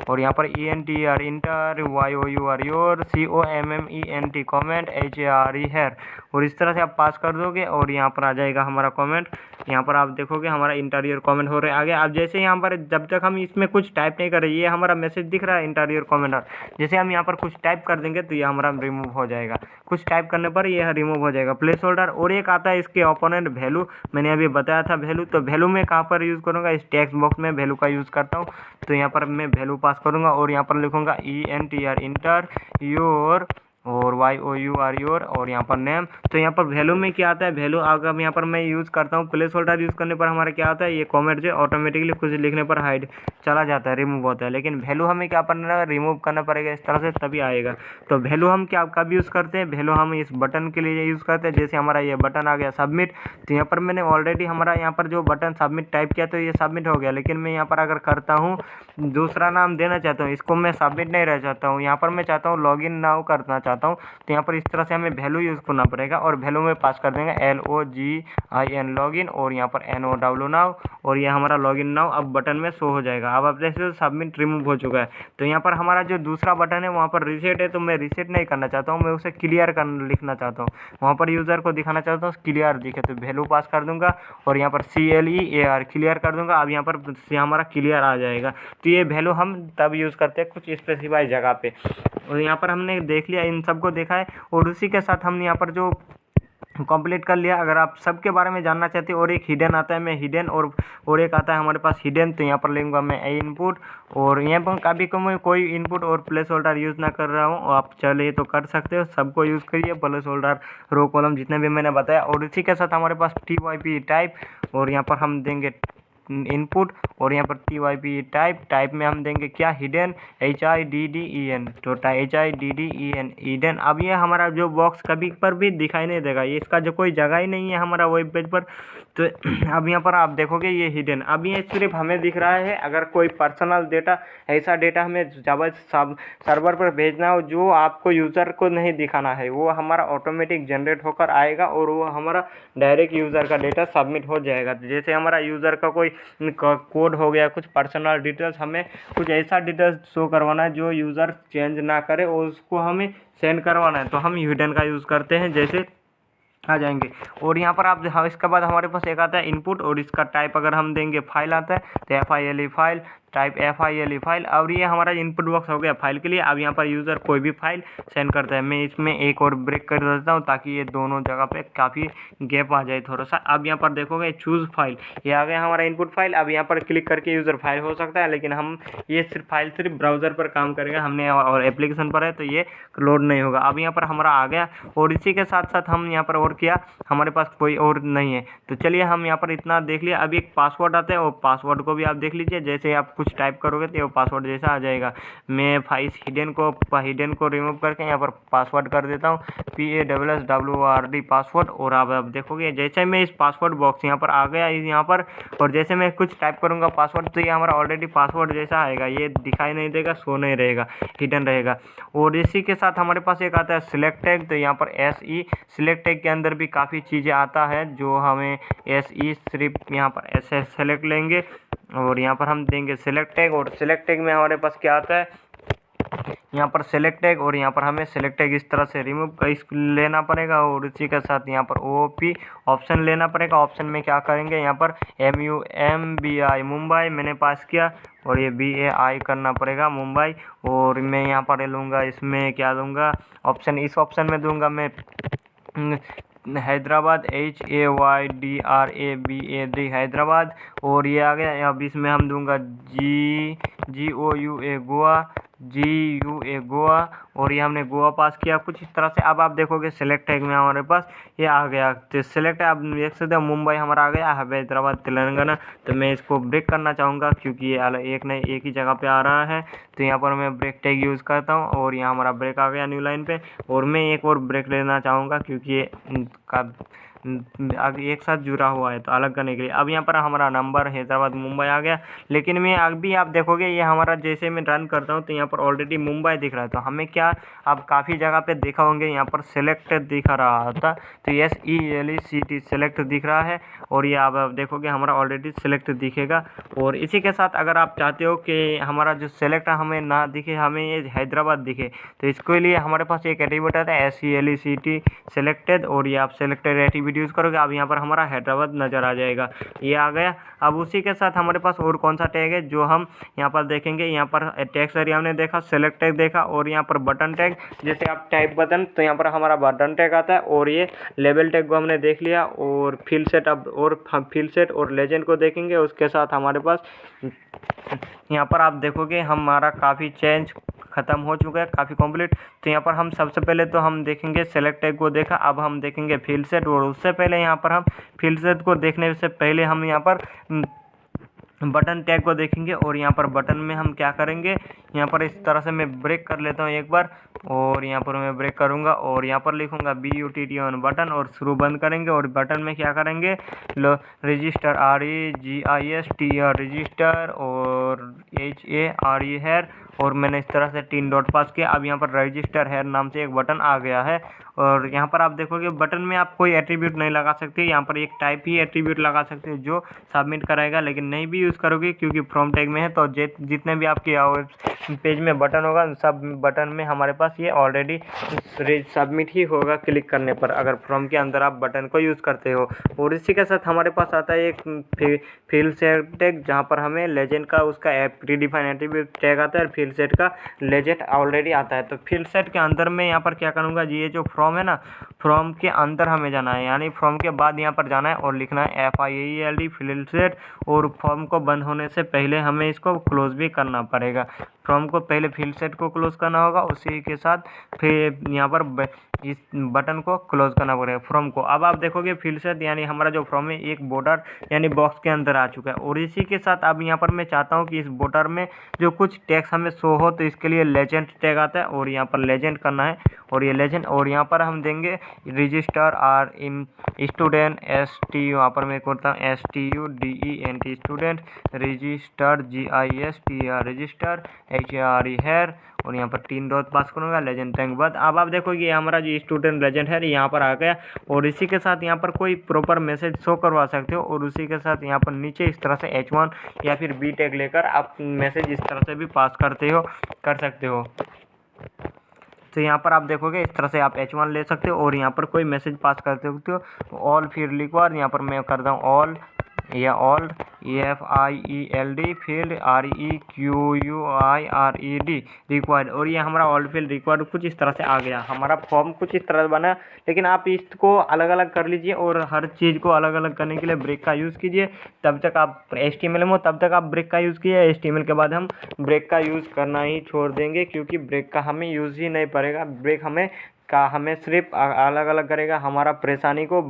और यहाँ पर ENTR inter, YOUR your, COMMENT comment, HARE हैर। और इस तरह से आप पास कर दोगे और यहाँ पर आ जाएगा हमारा कमेंट। यहाँ पर आप देखोगे हमारा इंटीरियर कमेंट हो रहा है आगे। अब जैसे यहाँ पर जब तक हम इसमें कुछ टाइप नहीं कर रहे, ये हमारा मैसेज दिख रहा है इंटीरियर कमेंट, जैसे हम यहाँ पर कुछ टाइप कर देंगे तो ये हमारा रिमूव हो जाएगा। कुछ टाइप करने पर यह रिमूव हो जाएगा प्लेस होल्डर। और एक आता है इसके ओपोनेंट वैल्यू, मैंने अभी बताया था वैल्यू। तो वैल्यू में कहाँ पर यूज़ करूँगा, इस टेक्स्ट बॉक्स में वैल्यू का यूज़ करता हूँ। तो यहाँ पर मैं वैल्यू पास करूँगा और यहाँ पर लिखूँगा ENTR इंटर योर और YOUR योर और यहाँ पर नेम। तो यहाँ पर वैल्यू में क्या आता है, वैल्यू अगर यहाँ पर मैं यूज़ करता हूँ प्लेस होल्डर यूज़ करने पर हमारा क्या आता है, ये कमेंट जो ऑटोमेटिकली कुछ लिखने पर हाइड चला जाता है, रिमूव होता है। लेकिन वैल्यू हमें क्या करना है, रिमूव करना पड़ेगा इस तरह से, तभी आएगा। तो वैल्यू हम क्या कब यूज़ करते हैं, वैल्यू हम इस बटन के लिए यूज़ करते हैं। जैसे हमारा ये बटन आ गया सबमिट, तो यहाँ पर मैंने ऑलरेडी हमारा यहाँ पर जो बटन सबमिट टाइप किया तो ये सबमिट हो गया। लेकिन मैं यहाँ पर अगर करता हूँ दूसरा नाम देना चाहता हूँ, इसको मैं सबमिट नहीं रह चाहता हूँ, यहाँ पर मैं चाहता हूँ लॉगिन नाउ करना चाहता हूँ। तो यहाँ पर इस तरह से हमें वैल्यू यूज़ करना पड़ेगा और वैल्यू में पास कर देंगे LOGIN लॉगिन और यहाँ पर NOW नाउ, और ये हमारा लॉगिन नाउ अब बटन में शो हो जाएगा। अब आप देख सकते हो सबमिट रिमूव हो चुका है। तो यहाँ पर हमारा जो दूसरा बटन है वहाँ पर रीसेट है, तो मैं रीसेट नहीं करना चाहता हूँ, मैं उसे क्लियर कर लिखना चाहता हूँ, वहाँ पर यूज़र को दिखाना चाहता हूँ क्लियर दिखे। तो वैल्यू पास कर दूंगा और यहाँ पर CLEAR क्लियर कर दूंगा। अब यहाँ पर हमारा क्लियर आ जाएगा। तो ये वैल्यू हम तब यूज़ करते हैं कुछ स्पेसिफाई जगह पे। और यहाँ पर हमने देख लिया, इन सबको देखा है, और उसी के साथ हमने यहाँ पर जो कंप्लीट कर लिया। अगर आप सबके बारे में जानना चाहते हो, और एक हिडन आता है, मैं हिडन और एक आता है हमारे पास हिडन, तो यहाँ पर लिखूंगा मैं ए इनपुट। और यहाँ पर कभी कभी कोई इनपुट और प्लेस होल्डर यूज़ ना कर रहा हूँ, आप चलिए तो कर सकते हो, सबको यूज़ करिए प्लेस होल्डर रो कॉलम जितने भी मैंने बताया। और इसी के साथ हमारे पास TYP टाइप, और यहाँ पर हम देंगे इनपुट और यहाँ पर TYP टाइप में हम देंगे क्या, हिडन HIDDEN, तो HIDDEN हिडन। अब ये हमारा जो बॉक्स कभी पर भी दिखाई नहीं देगा, ये इसका जो कोई जगह ही नहीं है हमारा वेब पेज पर। तो अब यहाँ पर आप देखोगे ये हिडन, अब ये सिर्फ हमें दिख रहा है। अगर कोई पर्सनल डेटा, ऐसा डेटा हमें जावा सर्वर पर भेजना हो जो आपको यूज़र को नहीं दिखाना है, वो हमारा ऑटोमेटिक जनरेट होकर आएगा और वो हमारा डायरेक्ट यूज़र का डेटा सबमिट हो जाएगा। जैसे हमारा यूज़र का कोई कोड हो गया, कुछ पर्सनल डिटेल्स, हमें कुछ ऐसा डिटेल्स शो करवाना है जो यूज़र चेंज ना करे और उसको हमें सेंड करवाना है, तो हम हिडन का यूज़ करते हैं। जैसे आ जाएंगे और यहाँ पर आप इसके बाद हमारे पास एक आता है इनपुट, और इसका टाइप अगर हम देंगे फाइल आता है, तो FILE file, type FILE file. और ये हमारा इनपुट बॉक्स हो गया फाइल के लिए। अब यहाँ पर यूज़र कोई भी फाइल सेंड करता है, मैं इसमें एक और ब्रेक कर देता हूँ ताकि ये दोनों जगह पे काफ़ी गैप आ जाए थोड़ा सा। अब यहाँ पर देखोगे चूज़ फाइल, ये आ गया हमारा इनपुट फाइल। अब यहाँ पर क्लिक करके यूज़र फाइल हो सकता है, लेकिन हम ये सिर्फ ब्राउज़र पर काम करेगा, हमने और एप्लीकेशन पर है तो ये लोड नहीं होगा। अब यहाँ पर हमारा आ गया, और इसी के साथ साथ हम यहाँ पर और किया, हमारे पास कोई और नहीं है। तो चलिए हम यहाँ पर इतना देख लिया। अब एक पासवर्ड आता है, और पासवर्ड को भी आप देख लीजिए। जैसे आप कुछ टाइप करोगे तो वो पासवर्ड जैसा आ जाएगा। मैं इस हिडन को रिमूव करके यहाँ पर पासवर्ड कर देता हूँ, PASSWORD पासवर्ड। और अब आप देखोगे जैसे मैं इस पासवर्ड बॉक्स यहाँ पर आ गया यहाँ पर, और जैसे मैं कुछ टाइप करूँगा पासवर्ड, तो ये हमारा ऑलरेडी पासवर्ड जैसा आएगा, ये दिखाई नहीं देगा, शो नहीं रहेगा, हिडन रहेगा। और इसी के साथ हमारे पास एक आता है सिलेक्ट टैग, तो यहाँ पर SE सिलेक्ट टैग के अंदर भी काफ़ी चीज़ें आता है जो हमें SE सिर्फ यहाँ पर ऐसे सेलेक्ट लेंगे और यहाँ पर हम देंगे सिलेक्ट टैग। और सिलेक्ट टैग में हमारे पास क्या आता है, यहाँ पर सेलेक्ट टैग, और यहाँ पर हमें सेलेक्ट टैग इस तरह से रिमूव लेना पड़ेगा। और इसी के साथ यहाँ पर OOP ऑप्शन लेना पड़ेगा। ऑप्शन में क्या करेंगे, यहाँ पर MUMBI मुंबई मैंने पास किया, और ये BAI करना पड़ेगा मुंबई। और मैं यहाँ पर लूँगा, इसमें क्या लूँगा ऑप्शन, इस ऑप्शन में दूँगा मैं हैदराबाद, HAYDRABAD हैदराबाद। और ये आ गया। अब इसमें हम दूंगा GOUA गोवा, GUA गोवा, और ये हमने गोवा पास किया कुछ इस तरह से। अब आप देखोगे सेलेक्ट टैग में हमारे पास ये आ गया, तो सेलेक्ट आप देख सकते हो मुंबई हमारा आ गया, हैदराबाद तेलंगाना। तो मैं इसको ब्रेक करना चाहूँगा क्योंकि ये एक ही जगह पे आ रहा है, तो यहाँ पर मैं ब्रेक टैग यूज़ करता हूँ और यहाँ हमारा ब्रेक आ गया न्यू लाइन पे। और मैं एक और ब्रेक लेना चाहूँगा क्योंकि ये अब एक साथ जुड़ा हुआ है, तो अलग करने के लिए अब यहाँ पर हमारा नंबर हैदराबाद मुंबई आ गया। लेकिन मैं अभी आप देखोगे ये हमारा जैसे मैं रन करता हूँ तो यहाँ पर ऑलरेडी मुंबई दिख रहा है। तो हमें क्या, अब काफ़ी जगह पे देखा होंगे यहाँ पर सेलेक्ट दिखा रहा था, तो SELECT सेलेक्ट दिख रहा है, और ये आप देखोगे हमारा ऑलरेडी सेलेक्ट दिखेगा। और इसी के साथ अगर आप चाहते हो कि हमारा जो सेलेक्ट हमें ना दिखे, हमें ये हैदराबाद दिखे, तो इसके लिए हमारे पास एक एट्रीब्यूट आता है SELECT सेलेक्टेड, और ये आप सेलेक्टेड एट्रीब्यूट यूज़ करोगे, अब यहाँ पर हमारा हैदराबाद नज़र आ जाएगा, ये आ गया। अब उसी के साथ हमारे पास और कौन सा टैग है जो हम यहाँ पर देखेंगे, यहाँ पर टेक्स्ट एरिया हमने देखा, सेलेक्ट टैग देखा, और यहाँ पर बटन टैग, जैसे आप टाइप बटन तो यहाँ पर हमारा बटन टैग आता है, और ये लेबल टैग को हमने देख लिया, और फील्ड सेट अब और फील्ड सेट और लेजेंड को देखेंगे। उसके साथ हमारे पास यहाँ पर आप देखोगे हमारा काफ़ी चेंज ख़त्म हो चुका है, काफ़ी कंप्लीट। तो यहाँ पर हम सबसे पहले तो हम देखेंगे सेलेक्ट टैग को देखा, अब हम देखेंगे फील्ड सेट, और उससे पहले यहाँ पर हम फील्ड सेट को देखने से पहले हम यहाँ पर बटन टैग को देखेंगे। और यहाँ पर बटन में हम क्या करेंगे, यहाँ पर इस तरह से मैं ब्रेक कर लेता हूँ एक बार, और यहाँ पर मैं ब्रेक करूँगा और यहाँ पर लिखूँगा BUTT ऑन बटन, और शुरू बंद करेंगे। और बटन में क्या करेंगे, रजिस्टर REGISTR रजिस्टर, और HARE हैर, और मैंने इस तरह से 3 डॉट पास किया। अब यहाँ पर रजिस्टर हैर नाम से एक बटन आ गया है, और यहाँ पर आप देखोगे बटन में आप कोई एट्रीब्यूट नहीं लगा सकते, यहाँ पर एक टाइप ही एट्रीब्यूट लगा सकते हो जो सबमिट कराएगा, लेकिन नहीं भी यूज़ करोगे क्योंकि फ्रॉम टैग में है। तो जितने भी आपके पेज में बटन होगा सब बटन में हमारे पास ये ऑलरेडी सबमिट ही होगा क्लिक करने पर, अगर फ्रॉम के अंदर आप बटन को यूज़ करते हो। और इसी के साथ हमारे पास आता है एक फील्ड सेट टैग, जहाँ पर हमें लेजेंड का उसका प्रीडिफाइन एट्रीब्यूट टैग आता है, फील्ड सेट का लेजेंड ऑलरेडी आता है। तो फील्ड सेट के अंदर मैं यहाँ पर क्या करूँगा, ये जो फ्रॉम है ना, फ्रॉम के अंदर हमें जाना है, यानी फ्रॉम के बाद यहाँ पर जाना है और लिखना है FILD फील्ड सेट, और फॉर्म को बंद होने से पहले हमें इसको क्लोज भी करना पड़ेगा। फ्रॉम को पहले फील्ड सेट को क्लोज करना होगा, उसी के साथ फिर यहाँ पर इस बटन को क्लोज करना पड़ेगा फ्रॉम को। अब आप देखोगे फील्ड सेट यानी हमारा जो फ्रॉम है एक बॉर्डर यानी बॉक्स के अंदर आ चुका है। और इसी के साथ अब यहाँ पर मैं चाहता हूँ कि इस बॉर्डर में जो कुछ टेक्स्ट हमें शो हो, तो इसके लिए लेजेंड टैग आता है, और यहाँ पर लेजेंड करना है, और ये लेजेंड, और यहाँ पर हम देंगे रजिस्टर स्टूडेंट यहाँ पर मैं करता हूँ STUDENT student, register GISTR register, HARE हैर, और यहाँ पर 3 डॉट पास करूँगा लेजेंड टैग बाद। अब आप देखोगे ये हमारा जो स्टूडेंट लेजेंड है यहाँ पर आ गया, और इसी के साथ यहाँ पर कोई प्रॉपर मैसेज शो करवा सकते हो, और उसी के साथ यहाँ पर नीचे इस तरह से H1 या फिर B टैग लेकर आप मैसेज इस तरह से भी पास कर सकते हो। तो यहाँ पर आप देखोगे इस तरह से आप H1 ले सकते हो, और यहाँ पर कोई मैसेज पास कर सकते हो। ऑल फील्ड रिक्वायर, यहाँ पर मैं करता हूँ ऑल या all FIELD field REQUIRED required, और ये हमारा ऑल फील्ड रिक्वायर्ड कुछ इस तरह से आ गया। हमारा फॉर्म कुछ इस तरह बना, लेकिन आप इसको अलग अलग कर लीजिए, और हर चीज़ को अलग अलग करने के लिए ब्रेक का यूज़ कीजिए। तब तक आप HTML में हो तब तक आप ब्रेक का यूज़ कीजिए, HTML के बाद हम ब्रेक का यूज़ करना ही छोड़ देंगे, क्योंकि ब्रेक का हमें यूज़ ही नहीं पड़ेगा। ब्रेक हमें सिर्फ अलग अलग करेगा, हमारा परेशानी को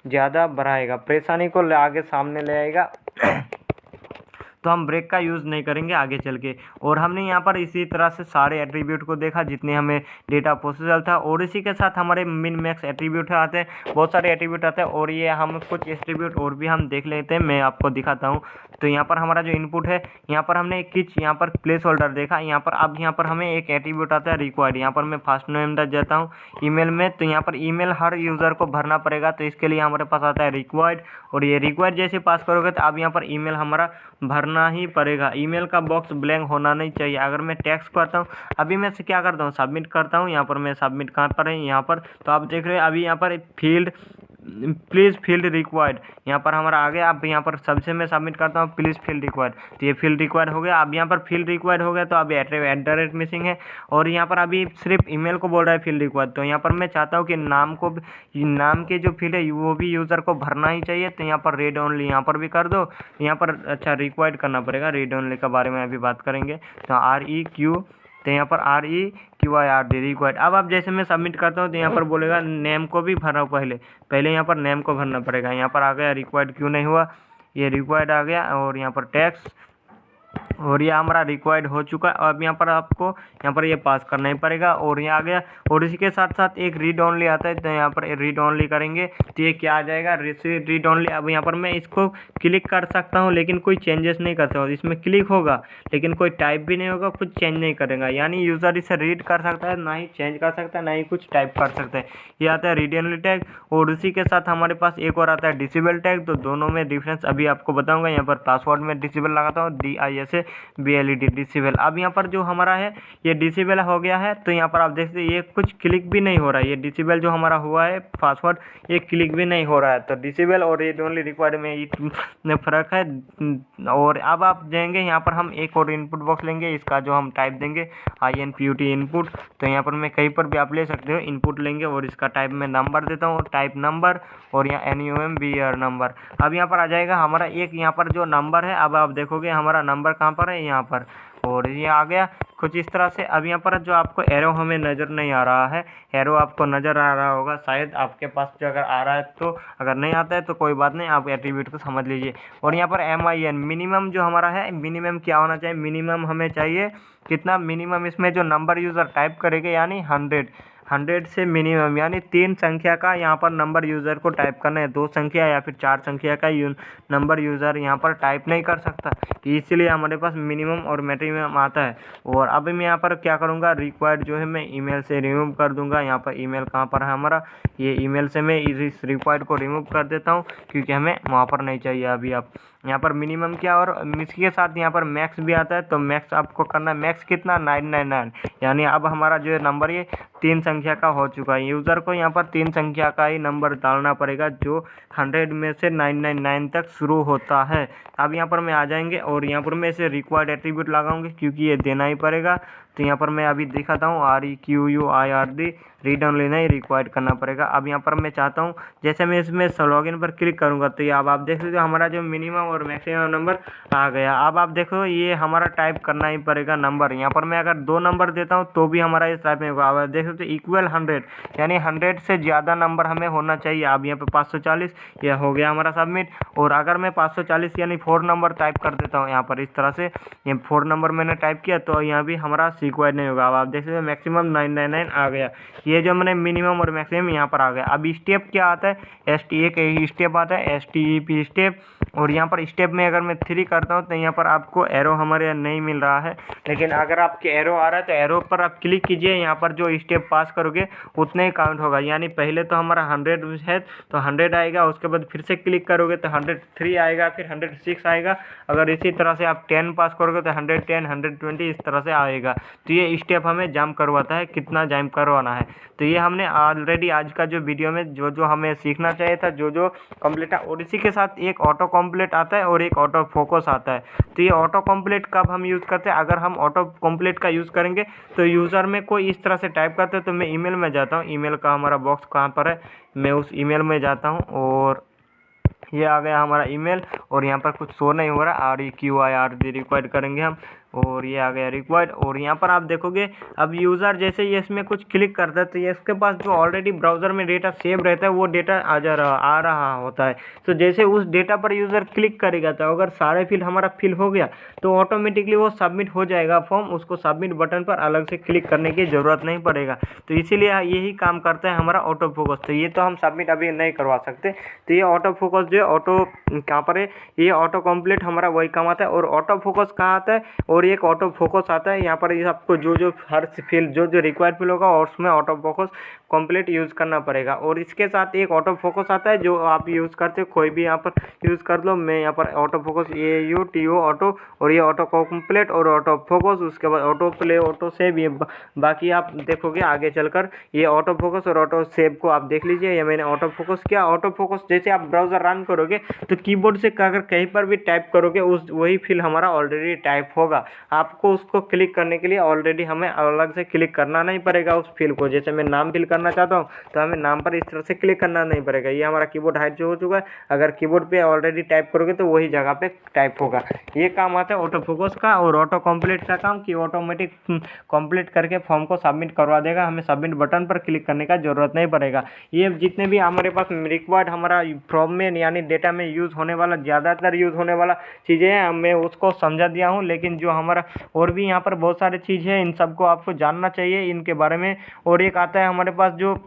ज़्यादा बढ़ाएगा, परेशानी को आगे सामने ले आएगा। तो हम ब्रेक का यूज़ नहीं करेंगे आगे चल के। और हमने यहाँ पर इसी तरह से सारे एट्रीब्यूट को देखा जितने हमें डेटा प्रोसेसर था, और इसी के साथ हमारे मिन मैक्स एट्रीब्यूट आते हैं, बहुत सारे एट्रीब्यूट आते हैं, और ये हम कुछ एट्रीब्यूट और भी हम देख लेते हैं, मैं आपको दिखाता हूँ। तो यहाँ पर हमारा जो इनपुट है, यहाँ पर हमने यहाँ पर प्लेस होल्डर देखा, यहाँ पर अब यहाँ पर हमें एक एट्रीब्यूट आता है रिक्वायर्ड, यहाँ पर मैं फर्स्ट नेम दे देता हूँ ईमेल में। तो यहाँ पर ईमेल हर यूज़र को भरना पड़ेगा, तो इसके लिए हमारे पास आता है रिक्वायर्ड, और ये रिक्वायर्ड जैसे पास करोगे तो अब यहाँ पर ईमेल हमारा भरना ही पड़ेगा। ईमेल का बॉक्स ब्लैंक होना नहीं चाहिए। अगर मैं टेक्स्ट करता हूँ, अभी मैं क्या करता हूँ, सबमिट करता हूँ, यहाँ पर मैं सबमिट कहाँ पर है, यहाँ पर, तो आप देख रहे हो अभी यहाँ पर फील्ड प्लीज़ फील्ड रिक्वायर्ड, यहाँ पर हमारा आ गया। अब यहाँ पर सबसे मैं सबमिट करता हूँ प्लीज़ फील्ड रिक्वायर्ड, तो ये फील्ड रिक्वायर्ड हो गया। अब यहाँ पर फील्ड रिक्वायर्ड हो गया तो अभी @ मिसिंग है, और यहाँ पर अभी सिर्फ ईमेल को बोल रहा है फील्ड रिक्वायर्ड। तो यहाँ पर मैं चाहता हूँ कि नाम नाम के जो फील्ड है वो भी यूज़र को भरना ही चाहिए, तो यहाँ पर रीड ओनली यहाँ पर भी कर दो। यहाँ पर अच्छा रिक्वायर्ड करना पड़ेगा, रीड ओनली के बारे में अभी बात करेंगे। तो REQ, तो यहाँ पर REQIRD रिक्वायर्ड। अब आप जैसे मैं सबमिट करता हूँ तो यहाँ पर बोलेगा नेम को भी भरा पहले यहाँ पर नेम को भरना पड़ेगा। यहाँ पर आ गया रिक्वायर्ड क्यों नहीं हुआ, ये रिक्वायर्ड आ गया, और यहाँ पर टैक्स, और ये हमारा रिक्वायर्ड हो चुका है। अब यहाँ पर आपको यहाँ पर ये पास करना ही पड़ेगा, और यहाँ आ गया। और इसी के साथ साथ एक रीड ओनली आता है, तो यहाँ पर रीड ओनली करेंगे तो ये क्या आ जाएगा, रीड ओनली। अब यहाँ पर मैं इसको क्लिक कर सकता हूँ लेकिन कोई चेंजेस नहीं कर सकता, इसमें क्लिक होगा लेकिन कोई टाइप भी नहीं होगा, कुछ चेंज नहीं करेगा। यानी यूज़र इसे रीड कर सकता है, ना ही चेंज कर सकता है, ना ही कुछ टाइप कर सकता है। ये आता है रीड ओनली टैग, और उसी के साथ हमारे पास एक और आता है डिसेबल टैग। तो दोनों में डिफरेंस अभी आपको बताऊँगा। यहाँ पर पासवर्ड में डिसेबल लगाता हूँ, DISABLED डिसेबल। अब यहाँ पर जो हमारा है ये डिसेबल हो गया है, तो यहाँ पर आप देख सकते ये कुछ क्लिक भी नहीं हो रहा है। ये डिसेबल जो हमारा हुआ है पासवर्ड, ये क्लिक भी नहीं हो रहा है। तो डिसेबल और रीड ओनली रिक्वायर्ड में फ़र्क है। और अब आप जाएंगे यहाँ पर, हम एक और इनपुट बॉक्स लेंगे, इसका जो हम टाइप देंगे INPUT इनपुट। तो यहाँ पर मैं कहीं पर भी आप ले सकते हो, इनपुट लेंगे और इसका टाइप में नंबर देता हूँ, टाइप नंबर, और यहाँ NUMBR नंबर। अब यहाँ पर आ जाएगा हमारा एक यहाँ पर जो नंबर है। अब आप देखोगे हमारा नंबर कहाँ पर है, यहाँ पर, और ये आ गया कुछ इस तरह से। अब यहाँ पर जो आपको एरो हमें नज़र नहीं आ रहा है, एरो आपको नज़र आ रहा होगा शायद आपके पास, जो अगर आ रहा है तो, अगर नहीं आता है तो कोई बात नहीं, आप एट्रीब्यूट को समझ लीजिए। और यहाँ पर MIN मिनिमम जो हमारा है, मिनिमम क्या होना चाहिए, मिनिमम हमें चाहिए कितना, मिनिमम इसमें जो नंबर यूज़र टाइप करेंगे यानी 100 से मिनिमम, यानी 3 संख्या का यहाँ पर नंबर यूज़र को टाइप करना है। 2 संख्या या फिर 4 संख्या का नंबर यूज़र यहाँ पर टाइप नहीं कर सकता, इसलिए हमारे पास मिनिमम और मैक्सिमम आता है। और अब मैं यहाँ पर क्या करूँगा, रिक्वायर्ड जो है मैं ईमेल से रिमूव कर दूँगा। यहाँ पर ईमेल कहाँ पर है हमारा, ये ईमेल से मैं इस रिक्वायर्ड को रिमूव कर देता हूँ, क्योंकि हमें वहाँ पर नहीं चाहिए अभी। आप यहाँ पर मिनिमम क्या, और इसके के साथ यहाँ पर मैक्स भी आता है। तो मैक्स आपको करना है, मैक्स कितना, 999, यानी अब हमारा जो नंबर ये 3 संख्या का हो चुका है। यूज़र को यहाँ पर 3 संख्या का ही नंबर डालना पड़ेगा, जो 100 में से 999 तक शुरू होता है। अब यहाँ पर मैं आ जाएंगे, और यहाँ पर मैं इसे रिक्वायर्ड एट्रीब्यूट लगाऊंगी, क्योंकि ये देना ही पड़ेगा। तो यहाँ पर मैं अभी दिखाता हूँ, REQUIRD, रीड ओनली नहीं, रिक्वायर्ड करना पड़ेगा। अब यहाँ पर मैं चाहता हूँ, जैसे मैं इसमें लॉगिन पर क्लिक करूँगा तो ये अब आप देख सकते हो हमारा जो मिनिमम और मैक्सिमम नंबर आ गया। अब आप देखो ये हमारा टाइप करना ही पड़ेगा नंबर। यहाँ पर मैं अगर 2 नंबर देता हूँ तो भी हमारा इस टाइप में होगा। अब देख सकते हो इक्वल 100, यानी 100 से ज़्यादा नंबर हमें होना चाहिए। अब यहाँ पर 540, यह हो गया हमारा सबमिट। और अगर मैं 540 यानी 4 नंबर टाइप कर देता हूँ यहाँ पर इस तरह से, ये 4 नंबर मैंने टाइप किया, तो यहाँ भी हमारा रिक्वायर्ड नहीं होगा। अब आप देख सकते हो मैक्सिमम 999 आ गया, ये जो मैंने मिनिमम और मैक्सिमम यहाँ पर आ गया। अब स्टेप क्या आता है, एक स्टेप आता है STEP स्टेप, और यहाँ पर स्टेप में अगर मैं 3 करता हूँ तो यहाँ पर आपको एरो हमारे यहाँ नहीं मिल रहा है। लेकिन अगर आपके एरो आ रहा है तो एरो पर आप क्लिक कीजिए, यहाँ पर जो स्टेप पास करोगे उतने ही काउंट होगा। यानी पहले तो हमारा 100 है तो 100 आएगा, उसके बाद फिर से क्लिक करोगे तो 103 आएगा, फिर 106 आएगा। अगर इसी तरह से आप 10 पास करोगे तो 110, 120 इस तरह से आएगा। तो ये स्टेप हमें जंप करवाता है, कितना जंप करवाना है। तो ये हमने ऑलरेडी आज का जो वीडियो में जो हमें सीखना चाहिए था, जो कंप्लीट है। और इसी के साथ एक ऑटो कंप्लीट आता है और एक ऑटो फोकस आता है। तो ये ऑटो कंप्लीट कब हम यूज़ करते हैं, अगर हम ऑटो कंप्लीट का यूज़ करेंगे तो यूज़र में कोई इस तरह से टाइप करते हैं, तो मैं ईमेल में जाता हूँ, ईमेल का हमारा बॉक्स कहाँ पर है, मैं उस ईमेल में जाता हूँ, और ये आ गया हमारा ईमेल। और यहाँ पर कुछ शो नहीं हो रहा, REQIRD रिक्वायर्ड करेंगे हम, और ये आ गया रिक्वायर्ड। और यहाँ पर आप देखोगे अब यूज़र जैसे ये इसमें कुछ क्लिक करता है तो ये इसके पास जो ऑलरेडी ब्राउज़र में डेटा सेव रहता है वो डेटा आ रहा होता है। तो जैसे उस डेटा पर यूज़र क्लिक करेगा तो अगर सारे फील्ड हमारा फिल हो गया तो ऑटोमेटिकली वो सबमिट हो जाएगा फॉर्म, उसको सबमिट बटन पर अलग से क्लिक करने की ज़रूरत नहीं पड़ेगा। तो इसीलिए यही काम करता है हमारा ऑटो फोकस। तो ये तो हम सबमिट अभी नहीं करवा सकते, तो ये ऑटो फोकस जो है ऑटो कहाँ पर है, ये ऑटो कंप्लीट हमारा वही काम आता है। और ऑटो फोकस कहाँ आता है, और एक ऑटो फोकस आता है। यहाँ पर ये आपको जो हर फील्ड जो रिक्वायर्ड फील्ड होगा और उसमें ऑटो फोकस कंप्लीट यूज़ करना पड़ेगा। और इसके साथ एक ऑटो फोकस आता है जो आप यूज़ करते हो, कोई भी यहाँ पर यूज़ कर लो। मैं यहाँ पर ऑटो फोकस AUTO ऑटो, और ये ऑटो कंप्लीट और ऑटो फोकस, उसके बाद ऑटो प्ले, ऑटो सेव, ये बाकी आप देखोगे आगे चलकर। ये ऑटो फोकस और ऑटो सेव को आप देख लीजिए। ये मैंने ऑटो फोकस किया। ऑटो फोकस जैसे आप ब्राउज़र रन करोगे तो कीबोर्ड से अगर कहीं पर भी टाइप करोगे उस वही फील्ड हमारा ऑलरेडी टाइप होगा। आपको उसको क्लिक करने के लिए ऑलरेडी हमें अलग से क्लिक करना नहीं पड़ेगा उस फील्ड को। जैसे मैं नाम फिल करना चाहता हूँ तो हमें नाम पर इस तरह से क्लिक करना नहीं पड़ेगा। ये हमारा कीबोर्ड हाइड जो हो चुका है, अगर कीबोर्ड पे ऑलरेडी टाइप करोगे तो वही जगह पे टाइप होगा। ये काम आता है ऑटो फोकस का। और ऑटो कंप्लीट का काम कि ऑटोमेटिक कंप्लीट करके फॉर्म को सबमिट करवा देगा, हमें सबमिट बटन पर क्लिक करने का जरूरत नहीं पड़ेगा। ये जितने भी हमारे पास रिक्वायर्ड हमारा फॉर्म में यानी डेटा में यूज़ होने वाला, ज़्यादातर यूज़ होने वाला चीज़ें हैं, मैं उसको समझा दिया हूँ। लेकिन जो हमारा और भी यहाँ पर बहुत सारी चीज़ है, इन सबको आपको जानना चाहिए इनके बारे में। और एक आता है हमारे पास जो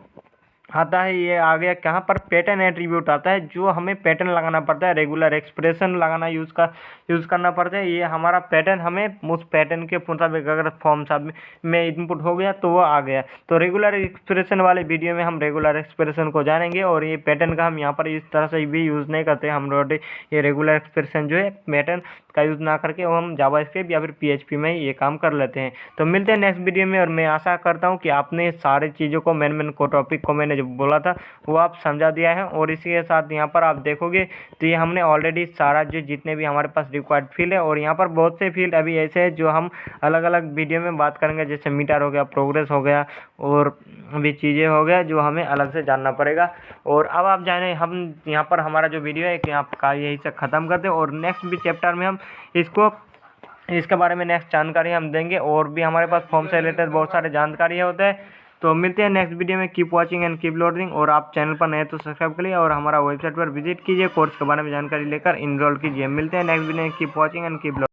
आता है, ये आ गया कहाँ पर, पैटर्न एट्रीब्यूट आता है, जो हमें पैटर्न लगाना पड़ता है, रेगुलर एक्सप्रेशन लगाना यूज़ करना पड़ता है। ये हमारा पैटर्न, हमें उस पैटर्न के मुताबिक अगर फॉर्म सब में इनपुट हो गया तो वो आ गया। तो रेगुलर एक्सप्रेशन वाले वीडियो में हम रेगुलर एक्सप्रेशन को जानेंगे। और ये पैटर्न का हम यहाँ पर इस तरह से भी यूज़ नहीं करते। हम ये रेगुलर एक्सप्रेशन जो है पैटर्न का यूज़ ना करके वो हम जावास्क्रिप्ट या फिर PHP में ही ये काम कर लेते हैं। तो मिलते हैं नेक्स्ट वीडियो में। और मैं आशा करता हूँ कि आपने सारी चीज़ों को मेन को टॉपिक को मैंने जो बोला था वो आप समझा दिया है। और इसी के साथ यहाँ पर आप देखोगे तो ये हमने ऑलरेडी सारा जो जितने भी हमारे पास रिक्वायर्ड फील्ड है, और यहाँ पर बहुत से फील्ड अभी ऐसे हैं जो हम अलग अलग वीडियो में बात करेंगे, जैसे मीटर हो गया, प्रोग्रेस हो गया, और भी चीज़ें हो गया जो हमें अलग से जानना पड़ेगा। और अब आप जाने, हम यहाँ पर हमारा जो वीडियो है कि आपका यही से ख़त्म करते हैं। और नेक्स्ट भी चैप्टर में हम इसके बारे में नेक्स्ट जानकारी हम देंगे। और भी हमारे पास फॉर्म से रिलेटेड बहुत सारे जानकारी होते हैं। तो मिलते हैं नेक्स्ट वीडियो में। Keep watching and keep learning. और आप चैनल पर नए तो सब्सक्राइब करिए और हमारा वेबसाइट पर विजिट कीजिए, कोर्स के बारे में जानकारी लेकर इनरोल कीजिए। मिलते हैं नेक्स्ट वीडियो में। Keep watching and keep